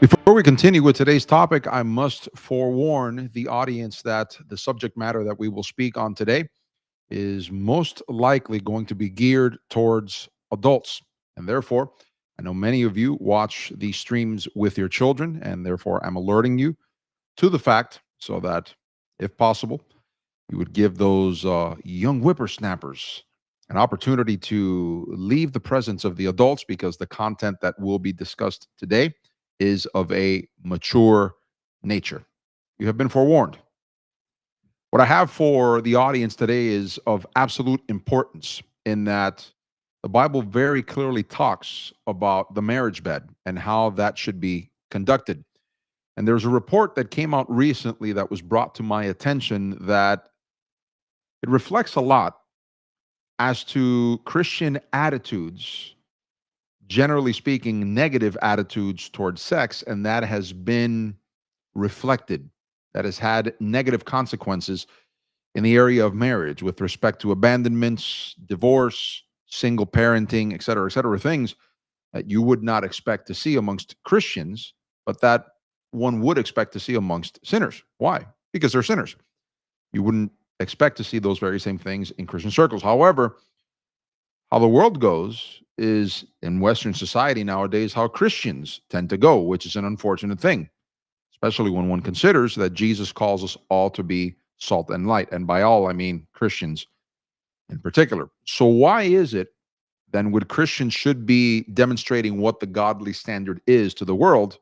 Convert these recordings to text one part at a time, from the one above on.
Before we continue with today's topic, I must forewarn the audience that the subject matter that we will speak on today is most likely going to be geared towards adults. And therefore, I know many of you watch these streams with your children, and therefore I'm alerting you to the fact so that, if possible, you would give those young whippersnappers an opportunity to leave the presence of the adults because the content that will be discussed today is of a mature nature. You have been forewarned. What I have for the audience today is of absolute importance in that the Bible very clearly talks about the marriage bed and how that should be conducted. And there's a report that came out recently that was brought to my attention that it reflects a lot as to Christian attitudes, generally speaking, negative attitudes towards sex, and that has been reflected, that has had negative consequences in the area of marriage with respect to abandonments, divorce, single parenting, et cetera, things that you would not expect to see amongst Christians, but that one would expect to see amongst sinners. Why? Because they're sinners. You wouldn't expect to see those very same things in Christian circles. However, how the world goes is in Western society nowadays how Christians tend to go, which is an unfortunate thing, especially when one considers that Jesus calls us all to be salt and light. And by all, I mean Christians in particular. So, why is it then when Christians should be demonstrating what the godly standard is to the world,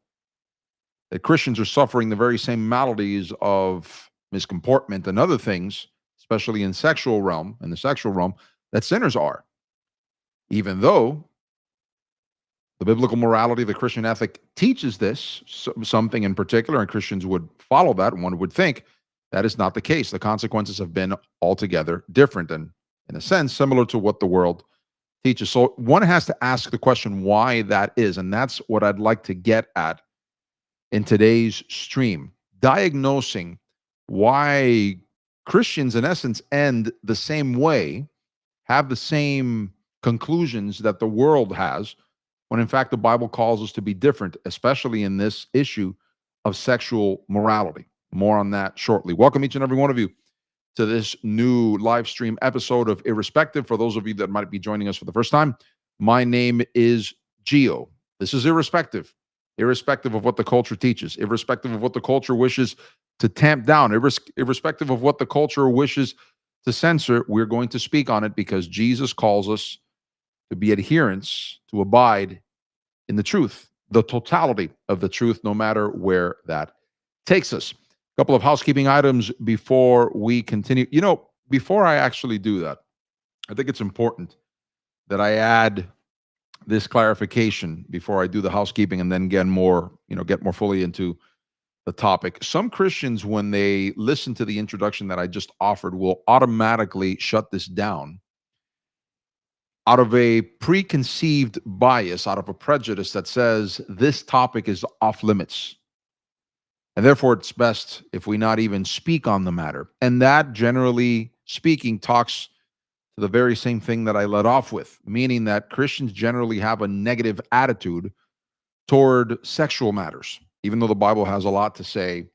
that Christians are suffering the very same maladies of miscomportment and other things, especially in the sexual realm, that sinners are? Even though the biblical morality, the Christian ethic teaches this, something in particular, and Christians would follow that, and one would think that is not the case. The consequences have been altogether different and, in a sense, similar to what the world teaches. So one has to ask the question why that is, and that's what I'd like to get at in today's stream, diagnosing why Christians, in essence, end the same way, have the same conclusions that the world has, when in fact the Bible calls us to be different, especially in this issue of sexual morality. More on that shortly. Welcome each and every one of you to this new live stream episode of Irrespective. For those of you that might be joining us for the first time, my name is Gio. This is Irrespective, irrespective of what the culture teaches, irrespective of what the culture wishes to tamp down, irrespective of what the culture wishes to censor. We're going to speak on it because Jesus calls us to be adherents, to abide in the truth, the totality of the truth, no matter where that takes us. A couple of housekeeping items before we continue. Before I actually do that, I think it's important that I add this clarification before I do the housekeeping and then get more fully into the topic. Some Christians, when they listen to the introduction that I just offered, will automatically shut this down out of a preconceived bias, out of a prejudice that says this topic is off limits. And therefore, it's best if we not even speak on the matter. And that, generally speaking, talks to the very same thing that I led off with, meaning that Christians generally have a negative attitude toward sexual matters, even though the Bible has a lot to say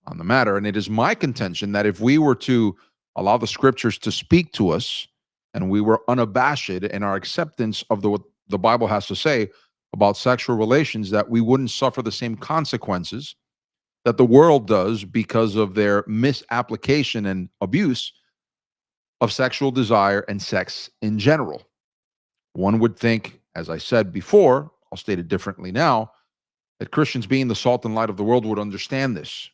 on the matter. And it is my contention that if we were to allow the scriptures to speak to us and we were unabashed in our acceptance of what the Bible has to say about sexual relations, that we wouldn't suffer the same consequences that the world does because of their misapplication and abuse of sexual desire and sex in general. One would think, as I said before, I'll state it differently now, that Christians, being the salt and light of the world, would understand this.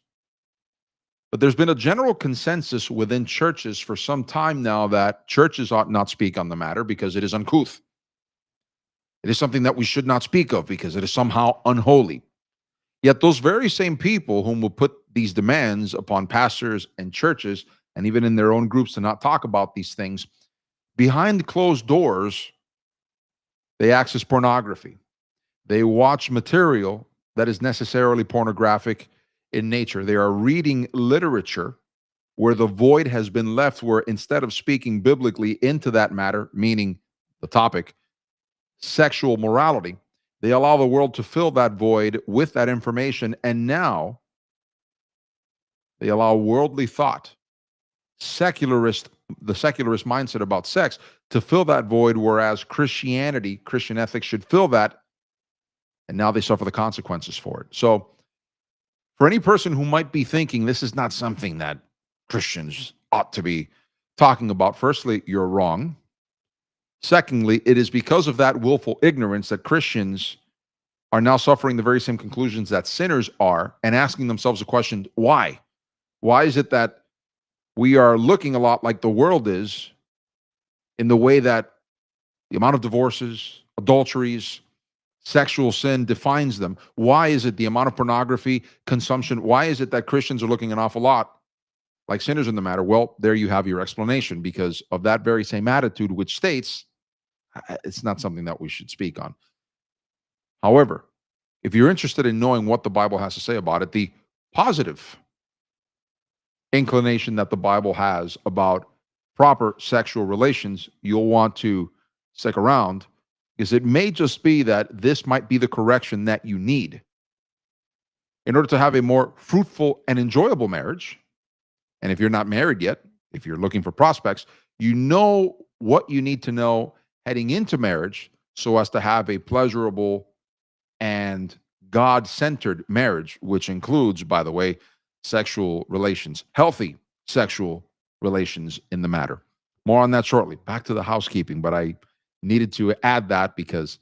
But there's been a general consensus within churches for some time now that churches ought not speak on the matter because it is uncouth. It is something that we should not speak of because it is somehow unholy. Yet those very same people whom will put these demands upon pastors and churches, and even in their own groups, to not talk about these things, behind closed doors, they access pornography. They watch material that is necessarily pornographic in nature. They are reading literature where the void has been left, where instead of speaking biblically into that matter, meaning the topic, sexual morality, They allow the world to fill that void with that information. And now they allow worldly thought, secularist, the secularist mindset about sex to fill that void, whereas Christianity, Christian ethics should fill that. And now they suffer the consequences for it. So, for any person who might be thinking this is not something that Christians ought to be talking about, firstly, you're wrong. Secondly, it is because of that willful ignorance that Christians are now suffering the very same conclusions that sinners are and asking themselves the question, why? Why is it that we are looking a lot like the world is in the way that the amount of divorces, adulteries, sexual sin defines them? Why is it the amount of pornography consumption? Why is it that Christians are looking an awful lot like sinners in the matter? Well, there you have your explanation, because of that very same attitude, which states it's not something that we should speak on. However, if you're interested in knowing what the Bible has to say about it, the positive inclination that the Bible has about proper sexual relations, you'll want to stick around, because it may just be that this might be the correction that you need in order to have a more fruitful and enjoyable marriage. And if you're not married yet, if you're looking for prospects, you know what you need to know heading into marriage so as to have a pleasurable and God-centered marriage, which includes, by the way, sexual relations, healthy sexual relations in the matter. More on that shortly. Back to the housekeeping, but I needed to add that because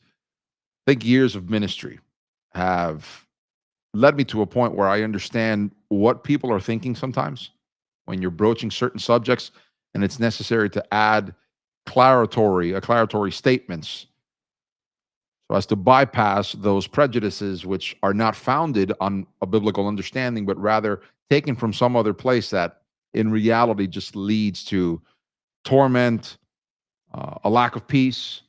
I think years of ministry have led me to a point where I understand what people are thinking sometimes when you're broaching certain subjects, and it's necessary to add claritory statements so as to bypass those prejudices which are not founded on a biblical understanding, but rather taken from some other place that in reality just leads to torment, a lack of peace,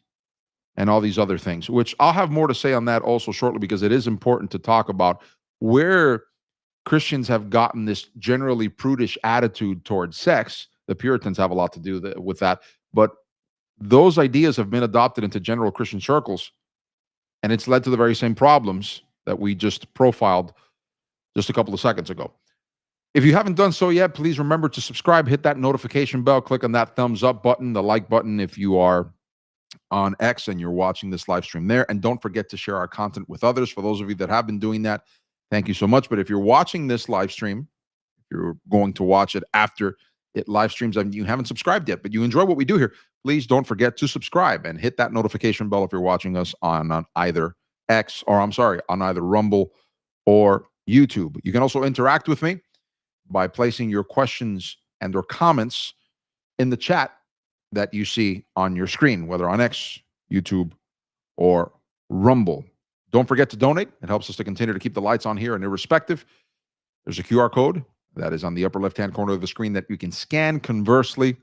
and all these other things, which I'll have more to say on that also shortly, because it is important to talk about where Christians have gotten this generally prudish attitude towards sex. The Puritans have a lot to do with that, but those ideas have been adopted into general Christian circles, and it's led to the very same problems that we just profiled just a couple of seconds ago. If you haven't done so yet, please remember to subscribe, hit that notification bell, click on that thumbs up button, the like button if you are on X and you're watching this live stream there. And don't forget to share our content with others. For those of you that have been doing that, thank you so much. But if you're watching this live stream, if you're going to watch it after it live streams and you haven't subscribed yet, but you enjoy what we do here, please don't forget to subscribe and hit that notification bell if you're watching us on either X, or I'm sorry, on either Rumble or YouTube. You can also interact with me by placing your questions and or comments in the chat that you see on your screen, whether on X, YouTube, or Rumble. Don't forget to donate. It helps us to continue to keep the lights on here and Irrespective. There's a QR code that is on the upper left-hand corner of the screen that you can scan. Conversely,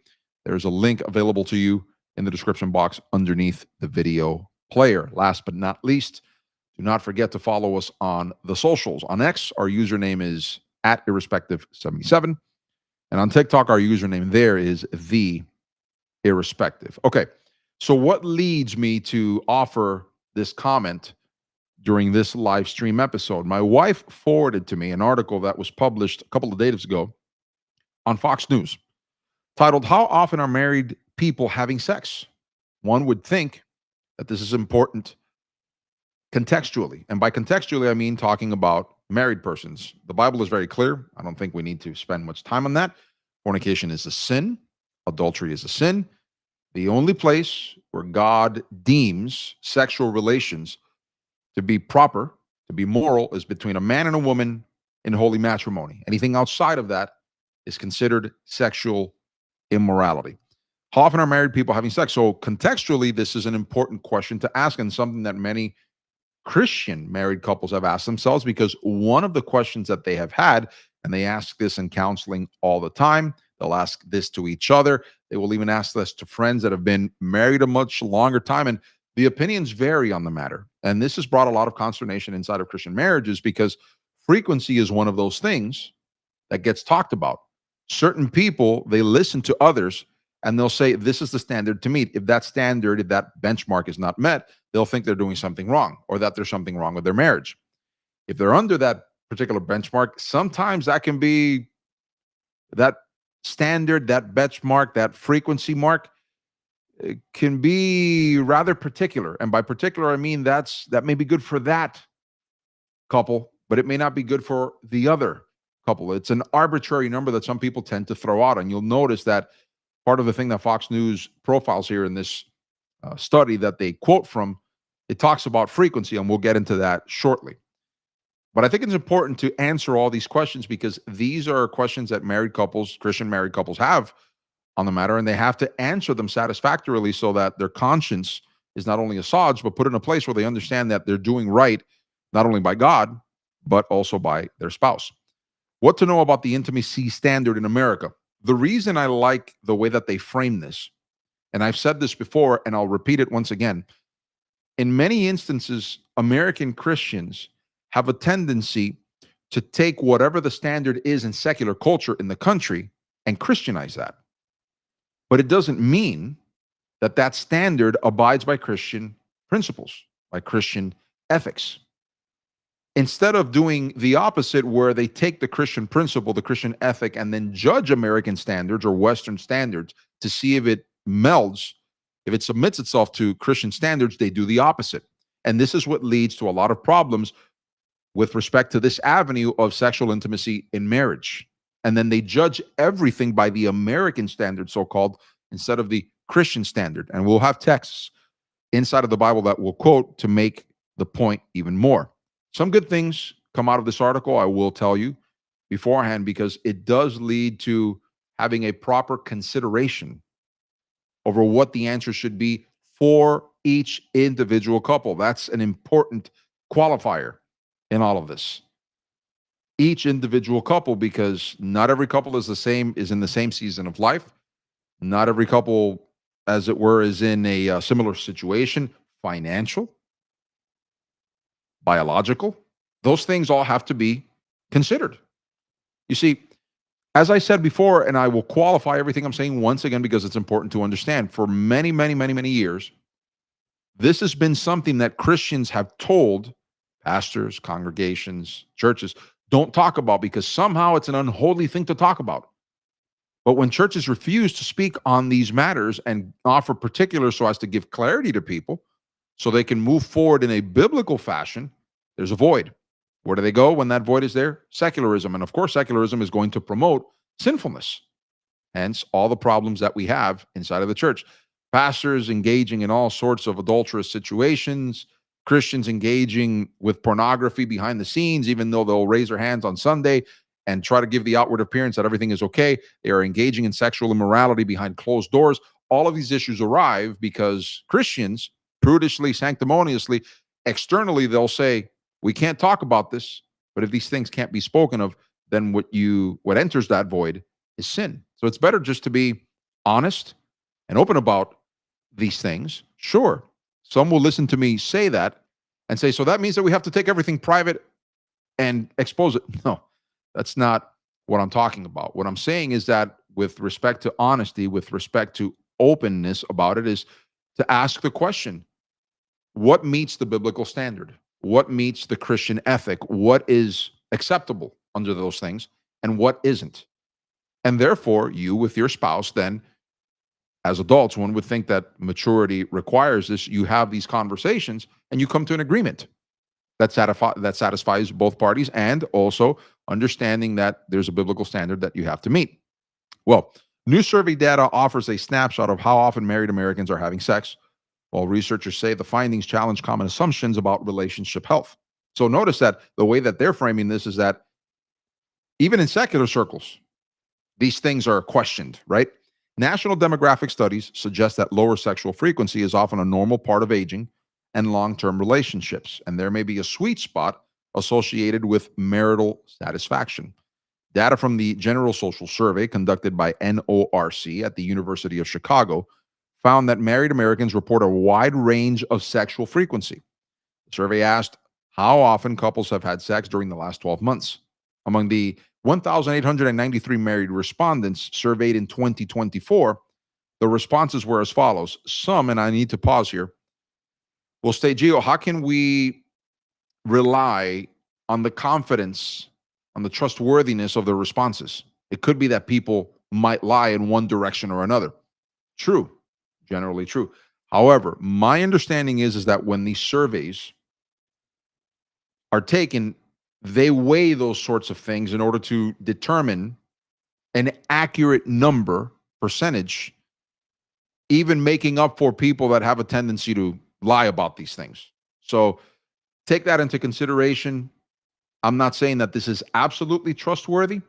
there's a link available to you in the description box underneath the video player. Last but not least, do not forget to follow us on the socials. On X, our username is at Irrespective77. And on TikTok, our username there is the Irrespective. Okay, so what leads me to offer this comment during this live stream episode? My wife forwarded to me an article that was published a couple of days ago on Fox News titled, "How Often Are Married People Having Sex?" One would think that this is important contextually. And by contextually, I mean talking about married persons. The Bible is very clear. I don't think we need to spend much time on that. Fornication is a sin. Adultery is a sin. The only place where God deems sexual relations to be proper, to be moral, is between a man and a woman in holy matrimony. Anything outside of that is considered sexual immorality. How often are married people having sex? So contextually, this is an important question to ask, and something that many Christian married couples have asked themselves, because one of the questions that they have had, and they ask this in counseling all the time, they'll ask this to each other. They will even ask this to friends that have been married a much longer time, and the opinions vary on the matter. And this has brought a lot of consternation inside of Christian marriages, because frequency is one of those things that gets talked about. Certain people, they listen to others and they'll say this is the standard to meet. If that standard, if that benchmark is not met, they'll think they're doing something wrong or that there's something wrong with their marriage. If they're under that particular benchmark, sometimes that can be that standard, that benchmark, that frequency mark, it can be rather particular. And by particular, I mean that may be good for that couple, but it may not be good for the other couple. It's an arbitrary number that some people tend to throw out. And you'll notice that part of the thing that Fox News profiles here in this study that they quote from, it talks about frequency, and we'll get into that shortly. But I think it's important to answer all these questions because these are questions that married couples, Christian married couples, have on the matter, and they have to answer them satisfactorily so that their conscience is not only assuaged, but put in a place where they understand that they're doing right, not only by God, but also by their spouse. What to know about the intimacy standard in America? The reason I like the way that they frame this, and I've said this before, and I'll repeat it once again, in many instances, American Christians have a tendency to take whatever the standard is in secular culture in the country and Christianize that. But it doesn't mean that that standard abides by Christian principles, by Christian ethics. Instead of doing the opposite, where they take the Christian principle, the Christian ethic, and then judge American standards or Western standards to see if it melds, if it submits itself to Christian standards, they do the opposite. And this is what leads to a lot of problems with respect to this avenue of sexual intimacy in marriage. And then they judge everything by the American standard, so-called, instead of the Christian standard. And we'll have texts inside of the Bible that we'll quote to make the point even more. Some good things come out of this article, I will tell you beforehand, because it does lead to having a proper consideration over what the answer should be for each individual couple. That's an important qualifier in all of this. Each individual couple, because not every couple is in the same season of life. Not every couple, as it were, is in a similar situation, financial, biological. Those things all have to be considered. You see, as I said before, and I will qualify everything I'm saying once again because it's important to understand, for many, many, many, many years, this has been something that Christians have told pastors, congregations, churches, don't talk about because somehow it's an unholy thing to talk about. But when churches refuse to speak on these matters and offer particulars so as to give clarity to people so they can move forward in a biblical fashion, there's a void. Where do they go when that void is there? Secularism. And of course, secularism is going to promote sinfulness. Hence, all the problems that we have inside of the church. Pastors engaging in all sorts of adulterous situations, Christians engaging with pornography behind the scenes, even though they'll raise their hands on Sunday and try to give the outward appearance that everything is okay. They are engaging in sexual immorality behind closed doors. All of these issues arrive because Christians, prudishly, sanctimoniously, externally, they'll say, we can't talk about this, but if these things can't be spoken of, then what enters that void is sin. So it's better just to be honest and open about these things. Sure, some will listen to me say that and say, so that means that we have to take everything private and expose it. No, that's not what I'm talking about. What I'm saying is that with respect to honesty, with respect to openness about it, is to ask the question, what meets the biblical standard? What meets the Christian ethic? What is acceptable under those things and what isn't? And therefore, you with your spouse, then, as adults, one would think that maturity requires this. You have these conversations and you come to an agreement that satisfies both parties, and also understanding that there's a biblical standard that you have to meet. Well, new survey data offers a snapshot of how often married Americans are having sex, while researchers say the findings challenge common assumptions about relationship health. So notice that the way that they're framing this is that even in secular circles, these things are questioned, right? National demographic studies suggest that lower sexual frequency is often a normal part of aging and long-term relationships, and there may be a sweet spot associated with marital satisfaction. Data from the General Social Survey conducted by NORC at the University of Chicago found that married Americans report a wide range of sexual frequency. The survey asked how often couples have had sex during the last 12 months. Among the 1,893 married respondents surveyed in 2024, the responses were as follows. Some, and I need to pause here, will state, Gio, how can we rely on the confidence, on the trustworthiness of the responses? It could be that people might lie in one direction or another. True, generally true. However, my understanding is that when these surveys are taken, they weigh those sorts of things in order to determine an accurate number, percentage, even making up for people that have a tendency to lie about these things. So take that into consideration. I'm not saying that this is absolutely trustworthy,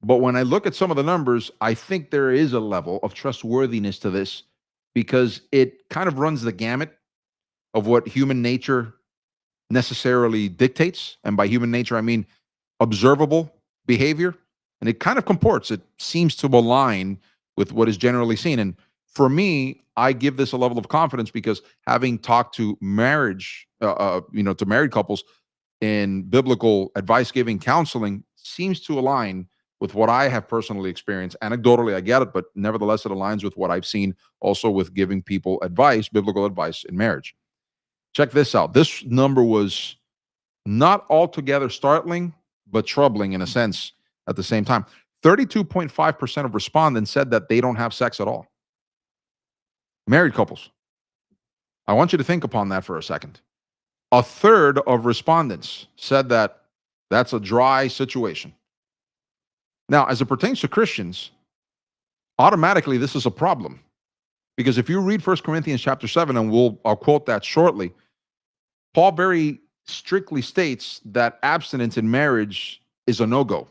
but when I look at some of the numbers, I think there is a level of trustworthiness to this because it kind of runs the gamut of what human nature necessarily dictates. And by human nature, I mean observable behavior. And it kind of comports. It seems to align with what is generally seen. And for me, I give this a level of confidence because having talked to to married couples in biblical advice giving counseling seems to align with what I have personally experienced. Anecdotally, I get it, but nevertheless, it aligns with what I've seen also with giving people advice, biblical advice in marriage. Check this out. This number was not altogether startling, but troubling in a sense at the same time. 32.5% of respondents said that they don't have sex at all. Married couples. I want you to think upon that for a second. A third of respondents said that that's a dry situation. Now, as it pertains to Christians, automatically this is a problem. Because if you read 1 Corinthians chapter 7, and I'll quote that shortly, Paul very strictly states that abstinence in marriage is a no-go.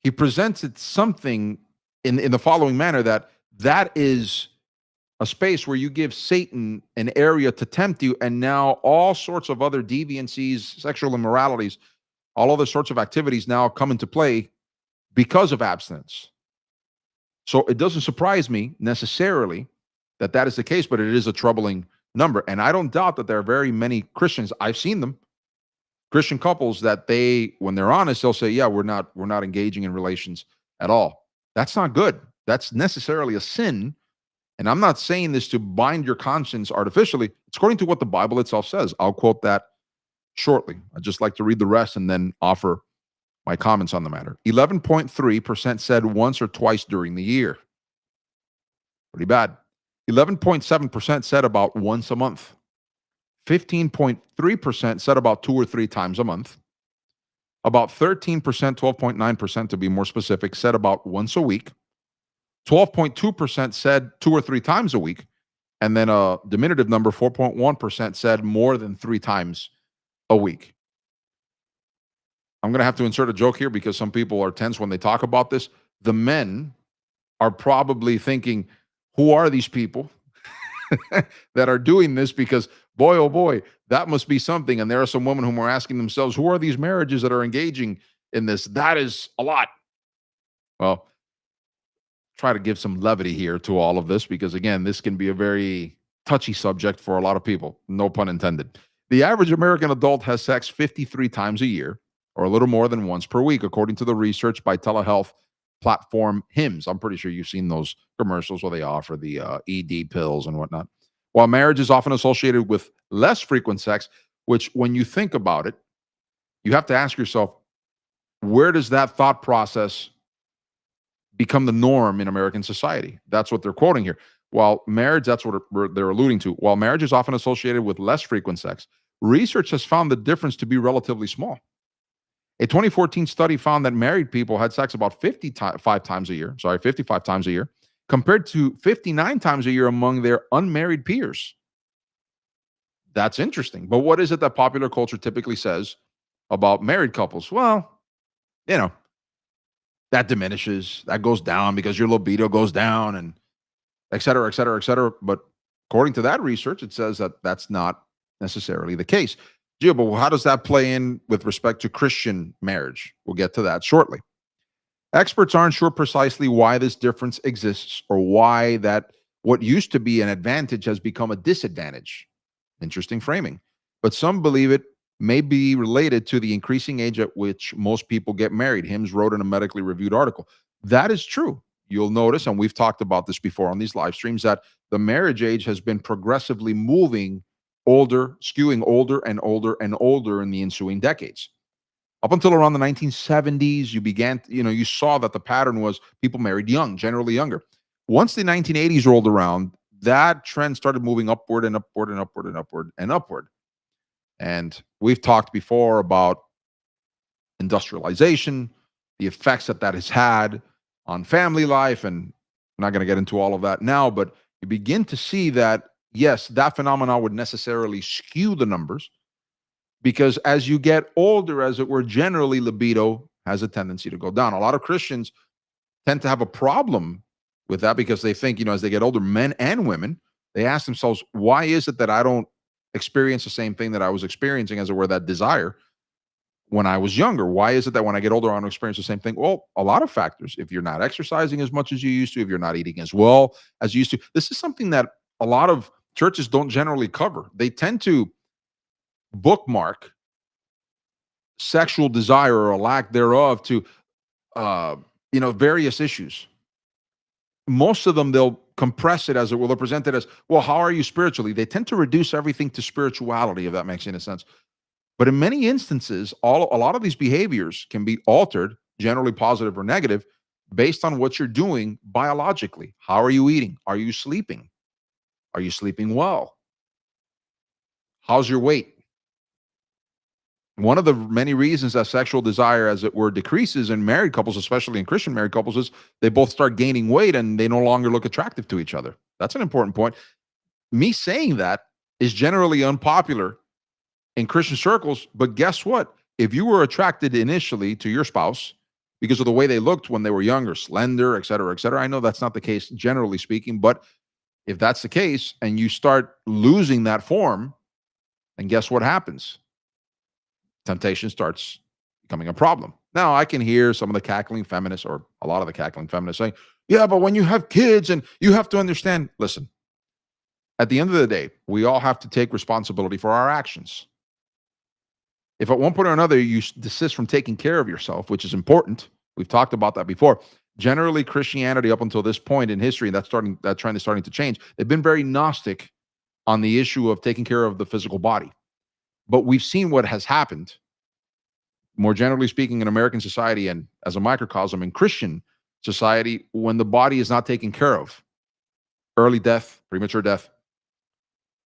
He presented something in the following manner, that is a space where you give Satan an area to tempt you, and now all sorts of other deviancies, sexual immoralities, all other sorts of activities now come into play because of abstinence. So it doesn't surprise me necessarily that is the case, but it is a troubling number. And I don't doubt that there are very many Christians, I've seen them, Christian couples that when they're honest, they'll say, yeah, we're not engaging in relations at all. That's not good. That's necessarily a sin. And I'm not saying this to bind your conscience artificially. It's according to what the Bible itself says. I'll quote that shortly. I'd just like to read the rest and then offer my comments on the matter. 11.3% said once or twice during the year. Pretty bad. 11.7% said about once a month. 15.3% said about 2 or 3 times a month. About 13%, 12.9% to be more specific, said about once a week. 12.2% said 2 or 3 times a week. And then a diminutive number, 4.1%, said more than 3 times a week. I'm going to have to insert a joke here because some people are tense when they talk about this. The men are probably thinking, who are these people that are doing this? Because boy, oh boy, that must be something. And there are some women who are asking themselves, who are these marriages that are engaging in this? That is a lot. Well, try to give some levity here to all of this because, again, this can be a very touchy subject for a lot of people. No pun intended. The average American adult has sex 53 times a year, or a little more than once per week, according to the research by telehealth platform Hims. I'm pretty sure you've seen those commercials where they offer the ED pills and whatnot. While marriage is often associated with less frequent sex, which when you think about it, you have to ask yourself, where does that thought process become the norm in American society? That's what they're quoting here. While marriage, that's what they're alluding to. While marriage is often associated with less frequent sex, research has found the difference to be relatively small. A 2014 study found that married people had sex about 55 times a year, compared to 59 times a year among their unmarried peers. That's interesting. But what is it that popular culture typically says about married couples? Well, that diminishes, that goes down because your libido goes down and et cetera, et cetera, et cetera. But according to that research, it says that that's not necessarily the case. Gio, but how does that play in with respect to Christian marriage? We'll get to that shortly. Experts aren't sure precisely why this difference exists or why that what used to be an advantage has become a disadvantage. Interesting framing. But some believe it may be related to the increasing age at which most people get married. Hims wrote in a medically reviewed article. That is true. you'll notice, and we've talked about this before on these live streams, that the marriage age has been progressively moving older, skewing older and older and older in the ensuing decades. Up until around the 1970s, you saw that the pattern was people married young, generally younger. Once the 1980s rolled around, that trend started moving upward and upward and upward and upward and upward. And we've talked before about industrialization, the effects that has had on family life. And I'm not going to get into all of that now, but you begin to see that, yes, that phenomenon would necessarily skew the numbers because as you get older, as it were, generally libido has a tendency to go down. A lot of Christians tend to have a problem with that because they think, as they get older, men and women, they ask themselves, why is it that I don't experience the same thing that I was experiencing, as it were, that desire when I was younger? Why is it that when I get older, I don't experience the same thing? Well, a lot of factors. If you're not exercising as much as you used to, if you're not eating as well as you used to, this is something that a lot of churches don't generally cover. They tend to bookmark sexual desire or a lack thereof to, various issues. Most of them, they'll compress it, as it will. They'll present it as, well, how are you spiritually? They tend to reduce everything to spirituality, if that makes any sense. But in many instances, a lot of these behaviors can be altered, generally positive or negative, based on what you're doing biologically. How are you eating? Are you sleeping? Are you sleeping well? How's your weight? One of the many reasons that sexual desire, as it were, decreases in married couples, especially in Christian married couples, is they both start gaining weight and they no longer look attractive to each other. That's an important point. Me saying that is generally unpopular in Christian circles, but guess what? If you were attracted initially to your spouse because of the way they looked when they were younger, slender, et cetera, I know that's not the case generally speaking, but if that's the case and you start losing that form, then guess what happens? Temptation starts becoming a problem. Now, I can hear some of the cackling feminists, or a lot of the cackling feminists, saying, yeah, but when you have kids and you have to understand, listen, at the end of the day, we all have to take responsibility for our actions. If at one point or another you desist from taking care of yourself, which is important, we've talked about that before. Generally, Christianity up until this point in history, and that trend is starting to change. They've been very Gnostic on the issue of taking care of the physical body. But we've seen what has happened, more generally speaking, in American society and as a microcosm in Christian society, when the body is not taken care of. Early death, premature death,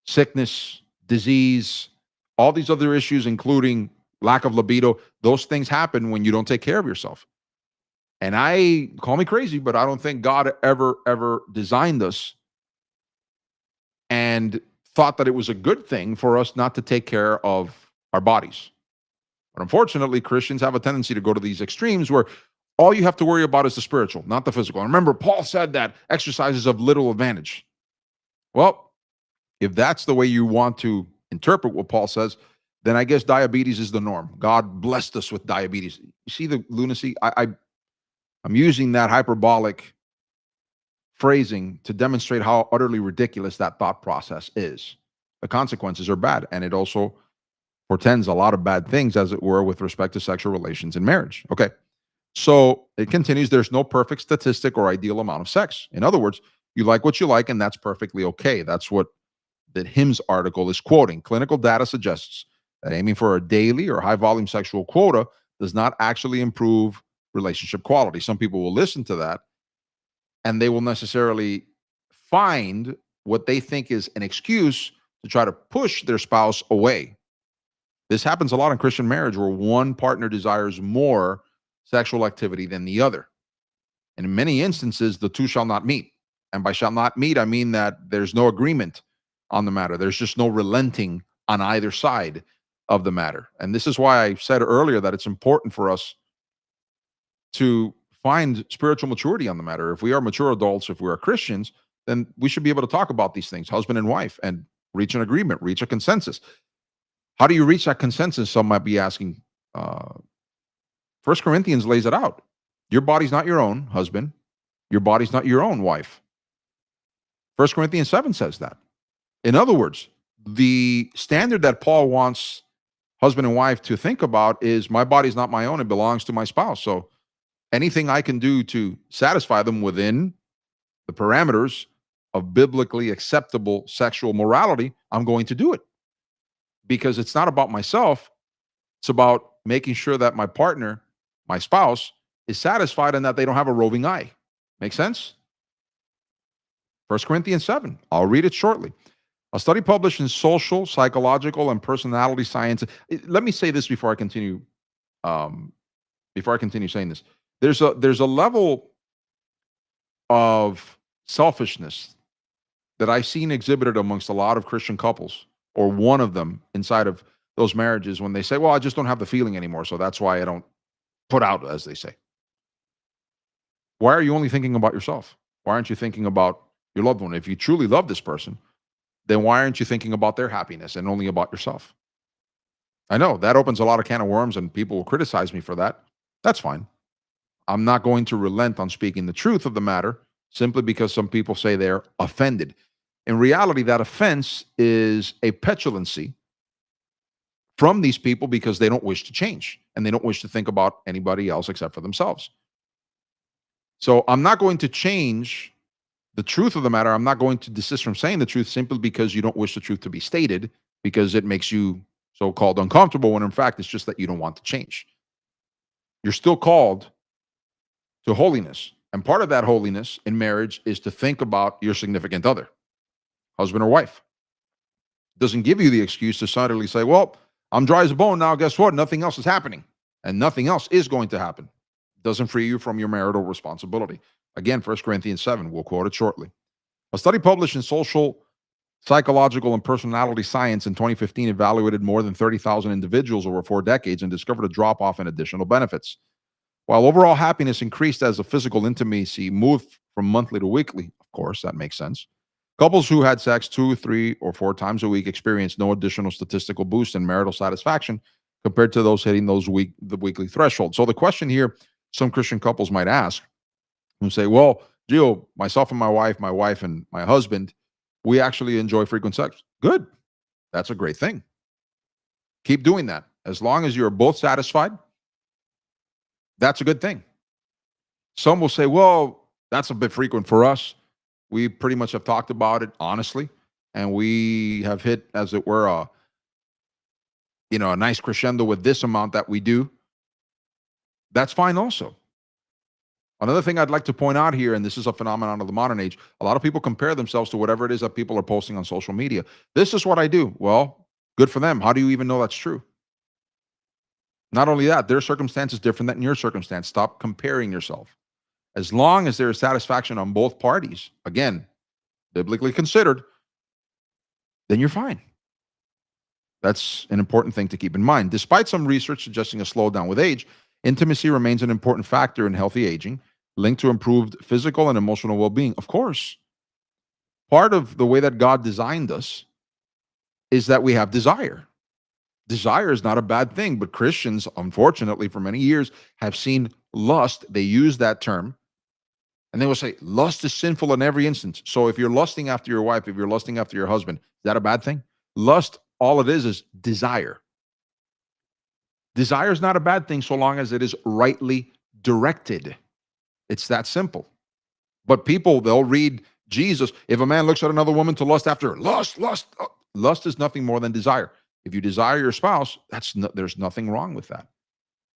sickness, disease, all these other issues, including lack of libido, those things happen when you don't take care of yourself. And call me crazy, but I don't think God ever designed us and thought that it was a good thing for us not to take care of our bodies. But unfortunately, Christians have a tendency to go to these extremes where all you have to worry about is the spiritual, not the physical. And remember, Paul said that exercise is of little advantage. Well, if that's the way you want to interpret what Paul says, then I guess diabetes is the norm. God blessed us with diabetes. You see the lunacy? I'm using that hyperbolic phrasing to demonstrate how utterly ridiculous that thought process is. The consequences are bad, and it also portends a lot of bad things, as it were, with respect to sexual relations in marriage. Okay, so it continues, there's no perfect statistic or ideal amount of sex. In other words, you like what you like, and that's perfectly okay. That's what the HIMSS article is quoting. Clinical data suggests that aiming for a daily or high volume sexual quota does not actually improve relationship quality. Some people will listen to that and they will necessarily find what they think is an excuse to try to push their spouse away. This happens a lot in Christian marriage where one partner desires more sexual activity than the other. And in many instances, the two shall not meet. And by shall not meet, I mean that there's no agreement on the matter. There's just no relenting on either side of the matter. And this is why I said earlier that it's important for us to find spiritual maturity on the matter. If we are mature adults, if we are Christians, then we should be able to talk about these things, husband and wife, and reach an agreement, reach a consensus. How do you reach that consensus? Some might be asking. 1 Corinthians lays it out. Your body's not your own, husband. Your body's not your own, wife. 1 Corinthians 7 says that. In other words, the standard that Paul wants husband and wife to think about is my body's not my own, it belongs to my spouse. So Anything I can do to satisfy them within the parameters of biblically acceptable sexual morality, I'm going to do it because it's not about myself. It's about making sure that my partner, my spouse, is satisfied and that they don't have a roving eye. Make sense? 1 Corinthians 7. I'll read it shortly. A study published in Social, Psychological, and Personality Science. Let me say this before I continue. Before I continue saying this, there's a level of selfishness that I've seen exhibited amongst a lot of Christian couples, or one of them inside of those marriages, when they say, "Well, I just don't have the feeling anymore, so that's why I don't put out," as they say. Why are you only thinking about yourself? Why aren't you thinking about your loved one? If you truly love this person, then why aren't you thinking about their happiness and only about yourself? I know that opens a lot of can of worms, and people will criticize me for that. That's fine. I'm not going to relent on speaking the truth of the matter simply because some people say they're offended. In reality, that offense is a petulancy from these people because they don't wish to change and they don't wish to think about anybody else except for themselves. So I'm not going to change the truth of the matter. I'm not going to desist from saying the truth simply because you don't wish the truth to be stated because it makes you so-called uncomfortable, when in fact it's just that you don't want to change. You're still called to holiness. And part of that holiness in marriage is to think about your significant other, husband or wife. It doesn't give you the excuse to suddenly say, "Well, I'm dry as a bone now. Guess what? Nothing else is happening." And nothing else is going to happen. It doesn't free you from your marital responsibility. Again, 1 Corinthians 7, we'll quote it shortly. A study published in Social, Psychological, and Personality Science in 2015 evaluated more than 30,000 individuals over 4 decades and discovered a drop-off in additional benefits. While overall happiness increased as the physical intimacy moved from monthly to weekly, of course, that makes sense. Couples who had sex 2, 3, or 4 times a week experienced no additional statistical boost in marital satisfaction compared to those hitting the weekly threshold. So the question here some Christian couples might ask and say, "Well, Gio, myself and my wife and my husband, we actually enjoy frequent sex." Good. That's a great thing. Keep doing that. As long as you're both satisfied, that's a good thing. Some will say, "Well, that's a bit frequent for us. We pretty much have talked about it honestly, and we have hit, as it were, a nice crescendo with this amount that we do." That's fine also. Another thing I'd like to point out here, and this is a phenomenon of the modern age, a lot of people compare themselves to whatever it is that people are posting on social media. This is what I do. Well, good for them. How do you even know that's true? Not only that, their circumstance is different than your circumstance. Stop comparing yourself. As long as there is satisfaction on both parties, again, biblically considered, then you're fine. That's an important thing to keep in mind. Despite some research suggesting a slowdown with age, intimacy remains an important factor in healthy aging, linked to improved physical and emotional well-being. Of course, part of the way that God designed us is that we have desire. Desire is not a bad thing, but Christians, unfortunately, for many years have seen lust. They use that term, and they will say, lust is sinful in every instance. So if you're lusting after your wife, if you're lusting after your husband, is that a bad thing? Lust, all it is desire. Desire is not a bad thing so long as it is rightly directed. It's that simple. But people, they'll read Jesus. If a man looks at another woman to lust after her, lust is nothing more than desire. If you desire your spouse, there's nothing wrong with that.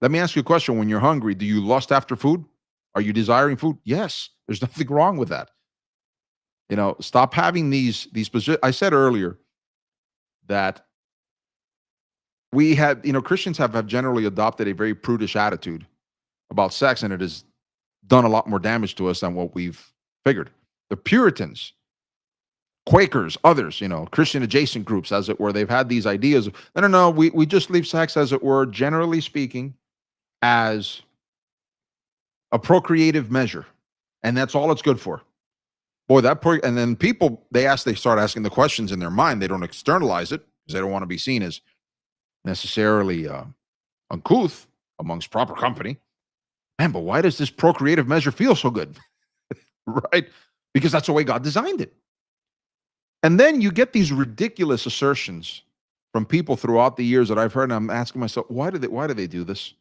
Let me ask you a question. When you're hungry, do you lust after food? Are you desiring food? Yes. There's nothing wrong with that. Stop having these positions. I said earlier that Christians have generally adopted a very prudish attitude about sex, and it has done a lot more damage to us than what we've figured. The Puritans, Quakers, others, Christian adjacent groups, as it were, they've had these ideas of, no, we just leave sex, as it were, generally speaking, as a procreative measure, and that's all it's good for. Boy, and then people, they start asking the questions in their mind. They don't externalize it because they don't want to be seen as necessarily uncouth amongst proper company. Man, but why does this procreative measure feel so good? Right? Because that's the way God designed it. And then you get these ridiculous assertions from people throughout the years that I've heard, and I'm asking myself, why do they do this?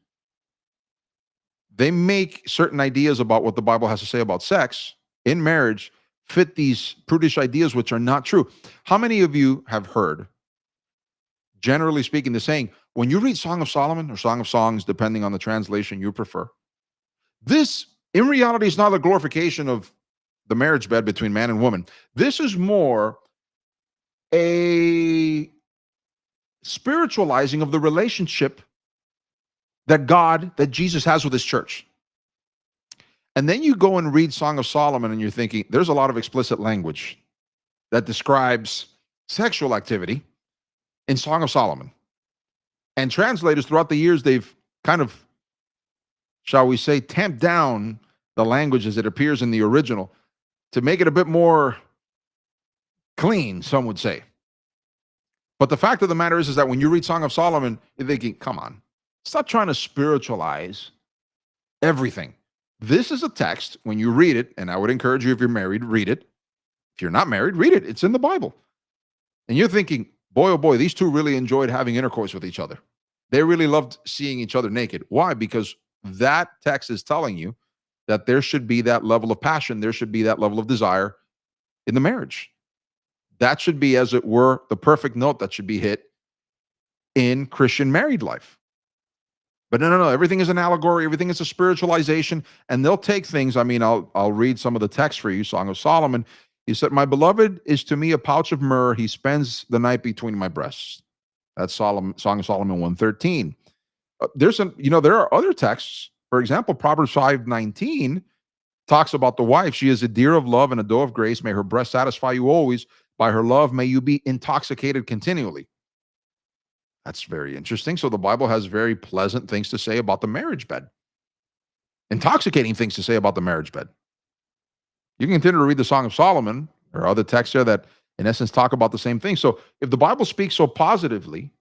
they make certain ideas about what the Bible has to say about sex in marriage fit these prudish ideas, which are not true. How many of you have heard, generally speaking, the saying, when you read Song of Solomon or Song of Songs, depending on the translation you prefer, this in reality is not a glorification of the marriage bed between man and woman. This is more a spiritualizing of the relationship that Jesus has with his church. And then you go and read Song of Solomon and you're thinking, there's a lot of explicit language that describes sexual activity in Song of Solomon. And translators throughout the years, they've kind of, shall we say, tamped down the language as it appears in the original to make it a bit more clean, some would say. But the fact of the matter is that when you read Song of Solomon, you're thinking, come on, stop trying to spiritualize everything. This is a text, when you read it, and I would encourage you, if you're married, read it. If you're not married, read it. It's in the Bible. And you're thinking, boy, oh boy, these two really enjoyed having intercourse with each other. They really loved seeing each other naked. Why? Because that text is telling you that there should be that level of passion, there should be that level of desire in the marriage. That should be, as it were, the perfect note that should be hit in Christian married life. But no. Everything is an allegory. Everything is a spiritualization. And they'll take things. I mean, I'll read some of the text for you. Song of Solomon. He said, my beloved is to me a pouch of myrrh. He spends the night between my breasts. That's Song of Solomon 113. There are other texts. For example, Proverbs 5:19 talks about the wife. She is a deer of love and a doe of grace. May her breast satisfy you always. By her love, may you be intoxicated continually. That's very interesting. So the Bible has very pleasant things to say about the marriage bed, intoxicating things to say about the marriage bed. You can continue to read the Song of Solomon or other texts there that, in essence, talk about the same thing. So if the Bible speaks so positively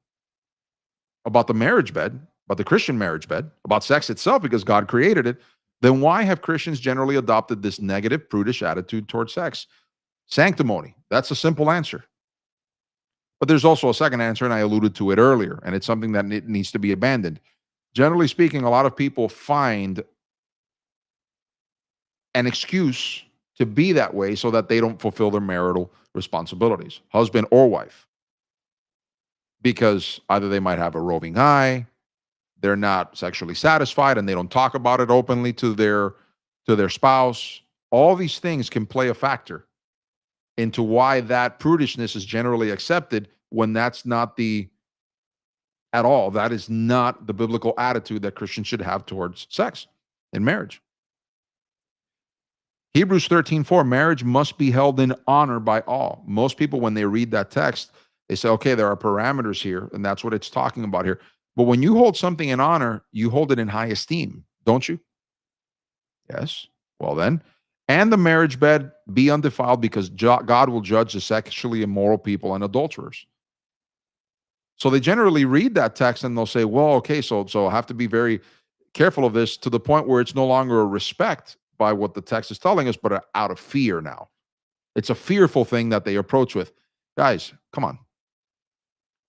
about the marriage bed, about the Christian marriage bed, about sex itself, because God created it, then why have Christians generally adopted this negative, prudish attitude towards sex? Sanctimony. That's a simple answer. But there's also a second answer, and I alluded to it earlier, and it's something that needs to be abandoned. Generally speaking, a lot of people find an excuse to be that way so that they don't fulfill their marital responsibilities, husband or wife, because either they might have a roving eye, they're not sexually satisfied, and they don't talk about it openly to their spouse. All these things can play a factor into why that prudishness is generally accepted when that's not that is not the biblical attitude that Christians should have towards sex in marriage. Hebrews 13:4, marriage must be held in honor by all. Most people, when they read that text, they say, okay, there are parameters here, and that's what it's talking about here. But when you hold something in honor, you hold it in high esteem, don't you? Yes. Well, then, and the marriage bed be undefiled, because God will judge the sexually immoral people and adulterers. So they generally read that text and they'll say, well, okay, so I have to be very careful of this, to the point where it's no longer a respect by what the text is telling us, but out of fear now. It's a fearful thing that they approach with. Guys, come on.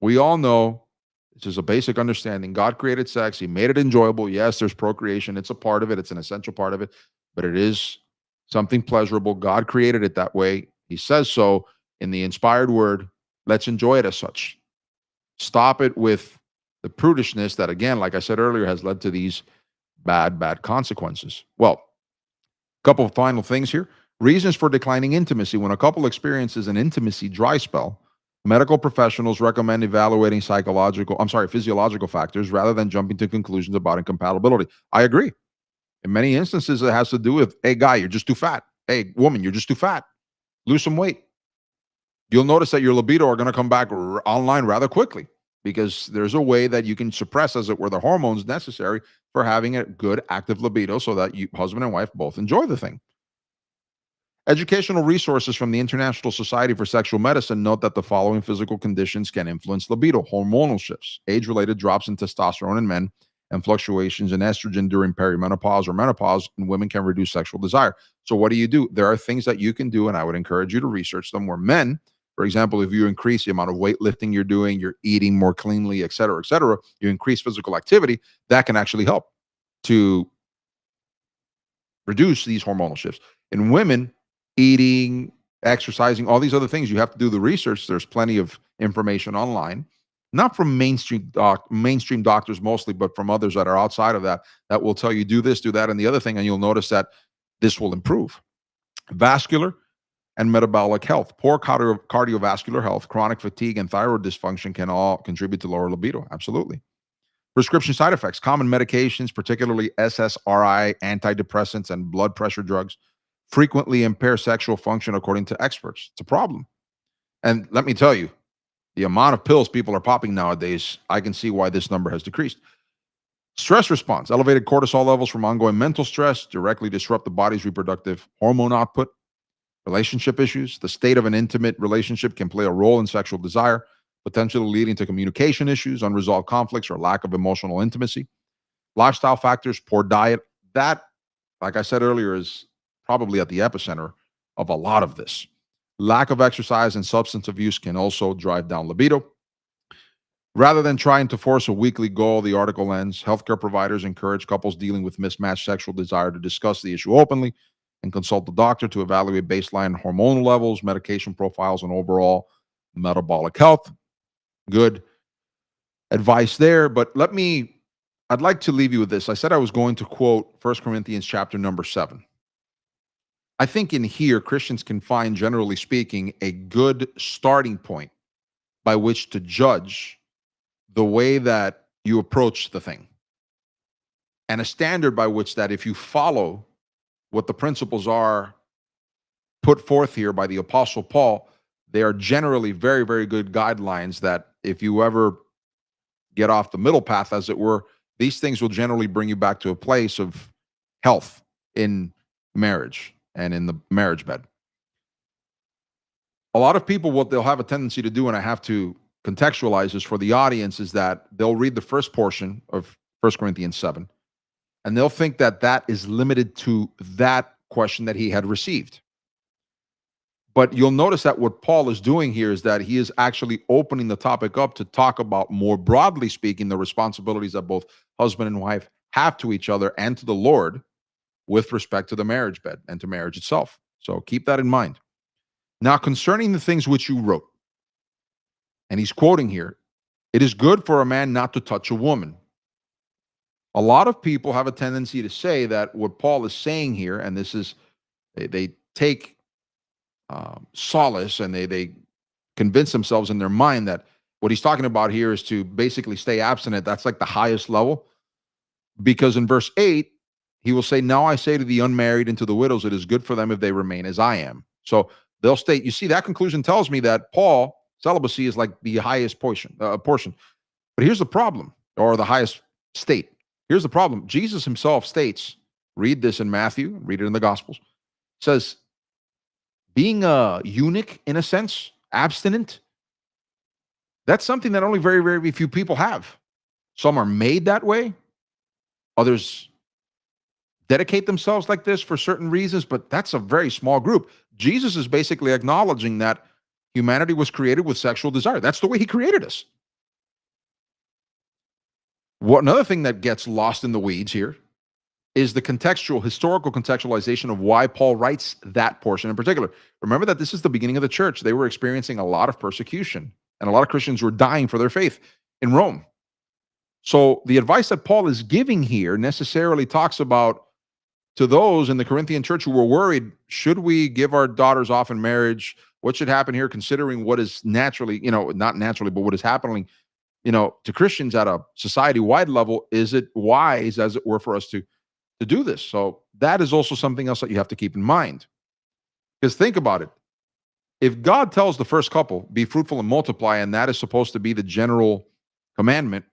We all know, this is a basic understanding. God created sex. He made it enjoyable. Yes, there's procreation. It's a part of it. It's an essential part of it, but it is something pleasurable. God created it that way. He says so in the inspired word. Let's enjoy it as such. Stop it with the prudishness that, again, like I said earlier, has led to these bad consequences. Well, a couple of final things here. Reasons for declining intimacy. When a couple experiences an intimacy dry spell, medical professionals recommend evaluating physiological factors rather than jumping to conclusions about incompatibility. I agree. In many instances, it has to do with, hey, guy, you're just too fat. Hey, woman, you're just too fat. Lose some weight. You'll notice that your libido are going to come back online rather quickly, because there's a way that you can suppress, as it were, the hormones necessary for having a good active libido so that you, husband and wife, both enjoy the thing. Educational resources from the International Society for Sexual Medicine note that the following physical conditions can influence libido: hormonal shifts, age-related drops in testosterone in men, and fluctuations in estrogen during perimenopause or menopause in women can reduce sexual desire. So what do? There are things that you can do, and I would encourage you to research them, where men, for example, if you increase the amount of weightlifting you're doing, you're eating more cleanly, et cetera, you increase physical activity, that can actually help to reduce these hormonal shifts. In women, eating, exercising, all these other things, you have to do the research. There's plenty of information online, not from mainstream doctors mostly, but from others that are outside of that, that will tell you do this, do that, and the other thing, and you'll notice that this will improve. Vascular and metabolic health. Poor cardiovascular health, chronic fatigue, and thyroid dysfunction can all contribute to lower libido. Absolutely. Prescription side effects, common medications, particularly SSRI, antidepressants, and blood pressure drugs, frequently impair sexual function according to experts. It's a problem. And let me tell you, the amount of pills people are popping nowadays, I can see why this number has decreased. Stress response, elevated cortisol levels from ongoing mental stress directly disrupt the body's reproductive hormone output. Relationship issues, the state of an intimate relationship can play a role in sexual desire, potentially leading to communication issues, unresolved conflicts, or lack of emotional intimacy. Lifestyle factors, poor diet, that, like I said earlier, is probably at the epicenter of a lot of this. Lack of exercise and substance abuse can also drive down libido. Rather than trying to force a weekly goal, the article ends, healthcare providers encourage couples dealing with mismatched sexual desire to discuss the issue openly and consult the doctor to evaluate baseline hormonal levels, medication profiles, and overall metabolic health. Good advice there. But I'd like to leave you with this. I said I was going to quote 1 Corinthians chapter number 7. I think in here, Christians can find, generally speaking, a good starting point by which to judge the way that you approach the thing, and a standard by which that if you follow what the principles are put forth here by the Apostle Paul, they are generally very, very good guidelines that if you ever get off the middle path, as it were, these things will generally bring you back to a place of health in marriage and in the marriage bed. A lot of people, what they'll have a tendency to do, and I have to contextualize this for the audience, is that they'll read the first portion of 1 Corinthians 7, and they'll think that that is limited to that question that he had received. But you'll notice that what Paul is doing here is that he is actually opening the topic up to talk about, more broadly speaking, the responsibilities that both husband and wife have to each other and to the Lord with respect to the marriage bed and to marriage itself. So keep that in mind. Now, concerning the things which you wrote, and he's quoting here, it is good for a man not to touch a woman. A lot of people have a tendency to say that what Paul is saying here, and this is, they take solace and they convince themselves in their mind that what he's talking about here is to basically stay abstinent. That's like the highest level. Because in verse 8, he will say, now I say to the unmarried and to the widows, it is good for them if they remain as I am. So they'll state, you see, that conclusion tells me that Paul, celibacy is like the highest portion. But here's the problem, or the highest state. Here's the problem. Jesus himself states, read this in Matthew, read it in the Gospels, says, being a eunuch, in a sense, abstinent, that's something that only very, very few people have. Some are made that way. Others dedicate themselves like this for certain reasons, but that's a very small group. Jesus is basically acknowledging that humanity was created with sexual desire. That's the way he created us. Another thing that gets lost in the weeds here is the historical contextualization of why Paul writes that portion in particular. Remember that this is the beginning of the church. They were experiencing a lot of persecution, and a lot of Christians were dying for their faith in Rome. So the advice that Paul is giving here necessarily talks about, to those in the Corinthian church who were worried, should we give our daughters off in marriage? What should happen here, considering what is naturally, not naturally, but what is happening, to Christians at a society-wide level? Is it wise, as it were, for us to do this? So that is also something else that you have to keep in mind. Because think about it. If God tells the first couple, be fruitful and multiply, and that is supposed to be the general commandment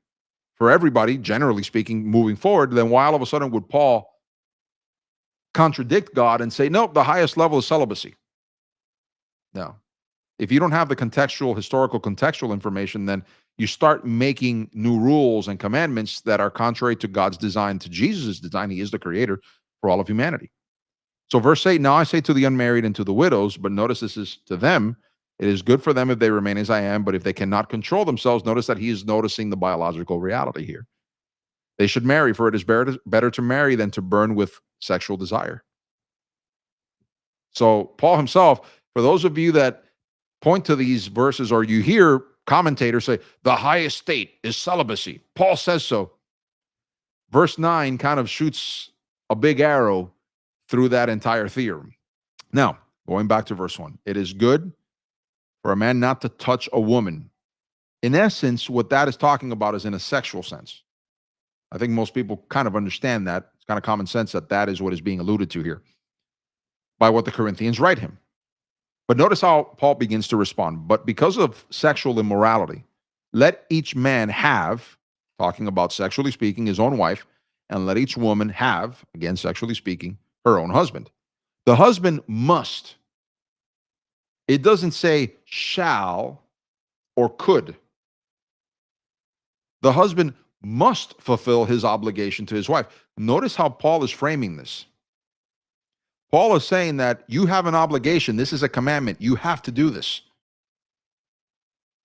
for everybody, generally speaking, moving forward, then why all of a sudden would Paul contradict God and say, nope, the highest level is celibacy? No. If you don't have the historical contextual information, then you start making new rules and commandments that are contrary to God's design, to Jesus' design. He is the creator for all of humanity. So verse 8, now I say to the unmarried and to the widows, but notice this is to them, it is good for them if they remain as I am, but if they cannot control themselves, notice that he is noticing the biological reality here. They should marry, for it is better to marry than to burn with sexual desire. So, Paul himself, for those of you that point to these verses or you hear commentators say, the highest state is celibacy, Paul says so. Verse 9 kind of shoots a big arrow through that entire theorem. Now, going back to verse 1, it is good for a man not to touch a woman. In essence, what that is talking about is in a sexual sense. I think most people kind of understand that. It's kind of common sense that that is what is being alluded to here by what the Corinthians write him. But notice how Paul begins to respond. But because of sexual immorality, let each man have, talking about sexually speaking, his own wife, and let each woman have, again, sexually speaking, her own husband. The husband must. It doesn't say shall or could. The husband must fulfill his obligation to his wife. Notice how Paul is framing this. Paul is saying that you have an obligation. This is a commandment. You have to do this.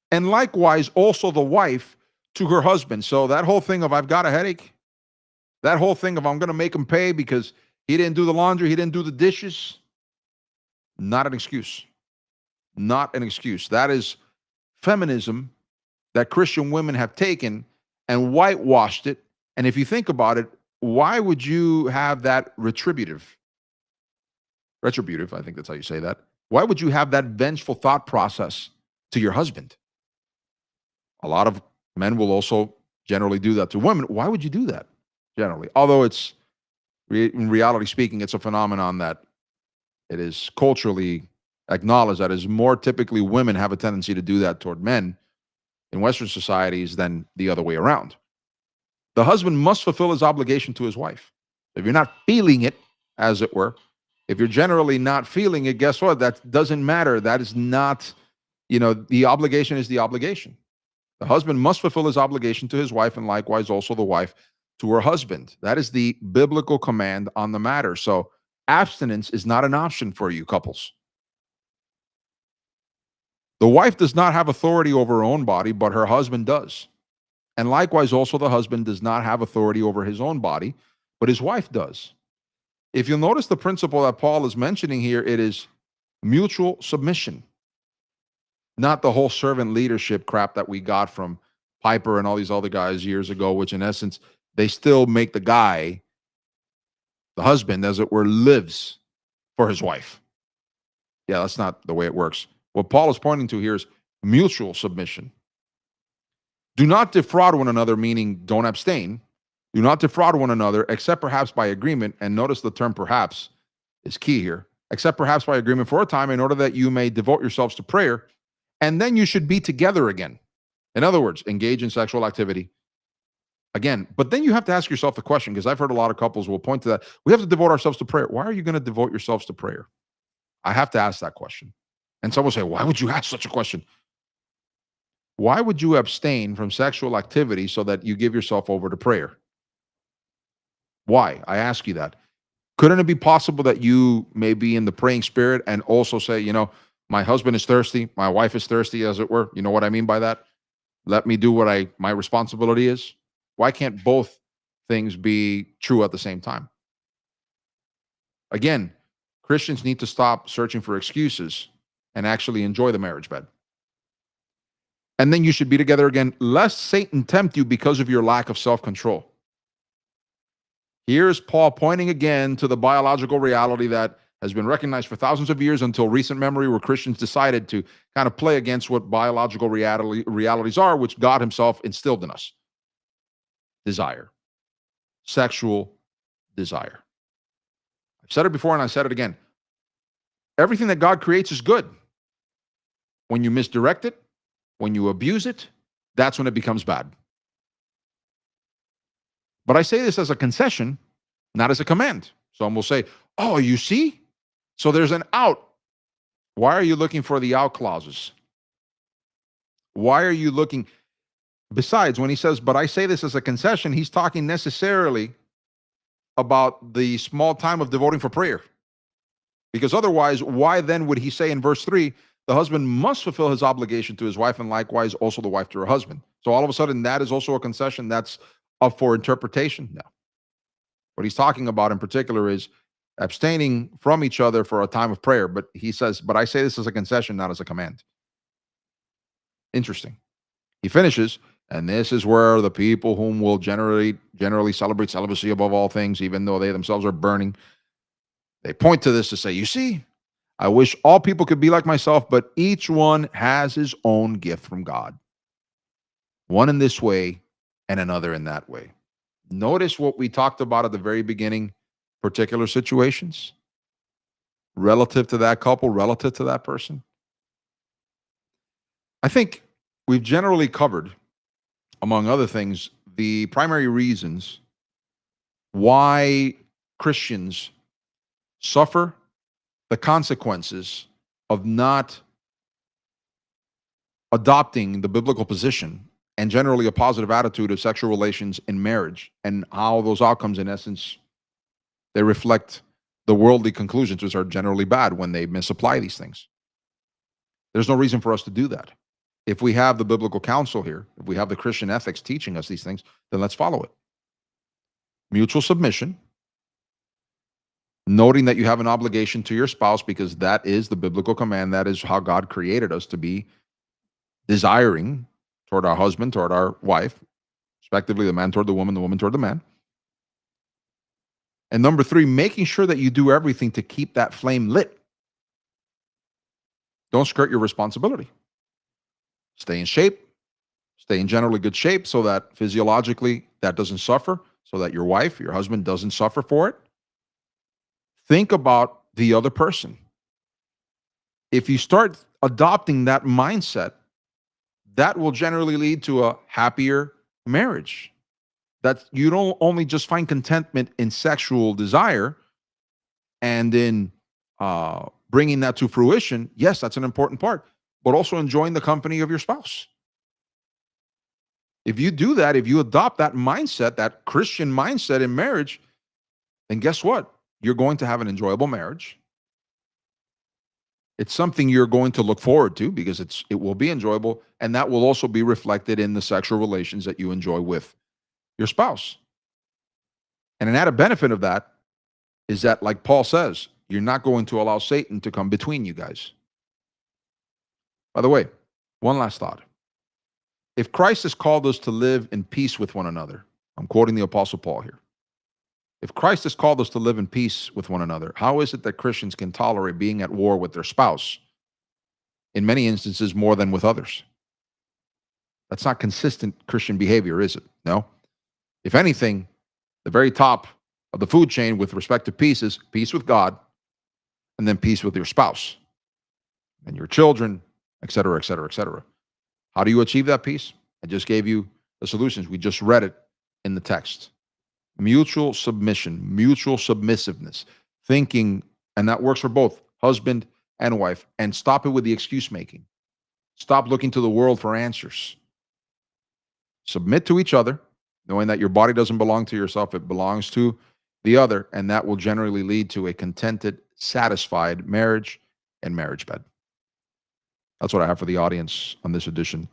And likewise, also the wife to her husband. So that whole thing of I've got a headache, that whole thing of I'm going to make him pay because he didn't do the laundry, he didn't do the dishes, not an excuse. Not an excuse. That is feminism that Christian women have taken and whitewashed it. And if you think about it, why would you have that retributive, I think that's how you say that. Why would you have that vengeful thought process to your husband? A lot of men will also generally do that to women. Why would you do that generally? Although it's, in reality speaking, it's a phenomenon that it is culturally acknowledged that is more typically women have a tendency to do that toward men in Western societies than the other way around. The husband must fulfill his obligation to his wife. If you're not feeling it, as it were, if you're generally not feeling it, guess what? That doesn't matter. That is not, the obligation is the obligation. The husband must fulfill his obligation to his wife, and likewise also the wife to her husband. That is the biblical command on the matter. So abstinence is not an option for you couples. The wife does not have authority over her own body, but her husband does. And likewise also the husband does not have authority over his own body, but his wife does. If you'll notice the principle that Paul is mentioning here, it is mutual submission, not the whole servant leadership crap that we got from Piper and all these other guys years ago, which in essence, they still make the guy, the husband, as it were, lives for his wife. Yeah, that's not the way it works. What Paul is pointing to here is mutual submission. Do not defraud one another, meaning don't abstain. Do not defraud one another, except perhaps by agreement. And notice the term perhaps is key here. Except perhaps by agreement for a time, in order that you may devote yourselves to prayer, and then you should be together again. In other words, engage in sexual activity again. But then you have to ask yourself the question, because I've heard a lot of couples will point to that. We have to devote ourselves to prayer. Why are you going to devote yourselves to prayer? I have to ask that question. And some will say, why would you ask such a question? Why would you abstain from sexual activity so that you give yourself over to prayer? Why? I ask you that. Couldn't it be possible that you may be in the praying spirit and also say, my husband is thirsty, my wife is thirsty, as it were? You know what I mean by that? Let me do what my responsibility is. Why can't both things be true at the same time? Again, Christians need to stop searching for excuses and actually enjoy the marriage bed. And then you should be together again, lest Satan tempt you because of your lack of self-control. Here's Paul pointing again to the biological reality that has been recognized for thousands of years until recent memory, where Christians decided to kind of play against what biological realities are, which God himself instilled in us. Desire. Sexual desire. I've said it before and I said it again. Everything that God creates is good. When you misdirect it, when you abuse it, that's when it becomes bad. But I say this as a concession, not as a command. Some will say, oh, you see? So there's an out. Why are you looking for the out clauses? Why are you looking? Besides, when he says, but I say this as a concession, he's talking necessarily about the small time of devoting for prayer. Because otherwise, why then would he say in verse 3, the husband must fulfill his obligation to his wife, and likewise also the wife to her husband? So all of a sudden, that is also a concession. That's up for interpretation? No. What he's talking about in particular is abstaining from each other for a time of prayer. But he says, but I say this as a concession, not as a command. Interesting. He finishes, and this is where the people whom will generally celebrate celibacy above all things, even though they themselves are burning, they point to this to say, you see, I wish all people could be like myself, but each one has his own gift from God. One in this way and another in that way. Notice what we talked about at the very beginning, particular situations relative to that couple, relative to that person. I think we've generally covered, among other things, the primary reasons why Christians suffer the consequences of not adopting the biblical position and generally a positive attitude of sexual relations in marriage, and how those outcomes, in essence, they reflect the worldly conclusions, which are generally bad when they misapply these things. There's no reason for us to do that. If we have the biblical counsel here, if we have the Christian ethics teaching us these things, then let's follow it. Mutual submission, noting that you have an obligation to your spouse because that is the biblical command. That is how God created us to be desiring toward our husband, toward our wife, respectively, the man toward the woman toward the man. And number 3, making sure that you do everything to keep that flame lit. Don't skirt your responsibility. Stay in shape, stay in generally good shape so that physiologically that doesn't suffer, so that your wife, your husband doesn't suffer for it. Think about the other person. If you start adopting that mindset, that will generally lead to a happier marriage. That you don't only just find contentment in sexual desire and in bringing that to fruition. Yes, that's an important part, but also enjoying the company of your spouse. If you do that, if you adopt that mindset, that Christian mindset in marriage, then guess what? You're going to have an enjoyable marriage. It's something you're going to look forward to because it will be enjoyable, and that will also be reflected in the sexual relations that you enjoy with your spouse. And an added benefit of that is that, like Paul says, you're not going to allow Satan to come between you guys. By the way, one last thought. If Christ has called us to live in peace with one another, I'm quoting the Apostle Paul here. If Christ has called us to live in peace with one another, how is it that Christians can tolerate being at war with their spouse? In many instances, more than with others. That's not consistent Christian behavior, is it? No. If anything, the very top of the food chain with respect to peace is peace with God, and then peace with your spouse and your children, et cetera, et cetera, et cetera. How do you achieve that peace? I just gave you the solutions. We just read it in the text. Mutual submission, mutual submissiveness, thinking, and that works for both husband and wife. And stop it with the excuse making. Stop looking to the world for answers. Submit to each other, knowing that your body doesn't belong to yourself, it belongs to the other, and that will generally lead to a contented, satisfied marriage and marriage bed. That's what I have for the audience on this edition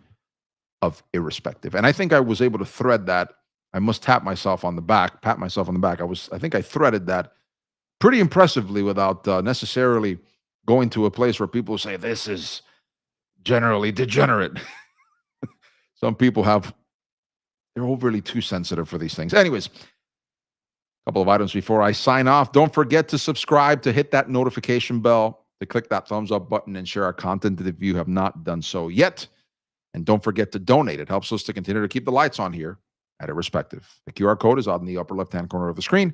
of Irrespective. And I think I was able to thread that. I must pat myself on the back. I think I threaded that pretty impressively without necessarily going to a place where people say this is generally degenerate. Some people they're overly too sensitive for these things. Anyways, a couple of items before I sign off. Don't forget to subscribe, to hit that notification bell, to click that thumbs up button and share our content if you have not done so yet. And don't forget to donate. It helps us to continue to keep the lights on here at Irrespective. The QR code is on the upper left-hand corner of the screen.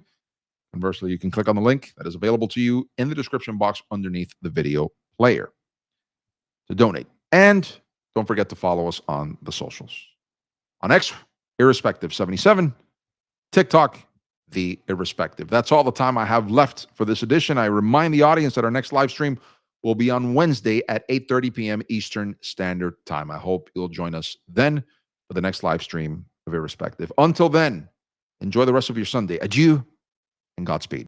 Conversely, you can click on the link that is available to you in the description box underneath the video player to donate. And don't forget to follow us on the socials. On X, Irrespective 77, TikTok, The Irrespective. That's all the time I have left for this edition. I remind the audience that our next live stream will be on Wednesday at 8:30 p.m. Eastern Standard Time. I hope you'll join us then for the next live stream of Irrespective. Until then, enjoy the rest of your Sunday. Adieu and Godspeed.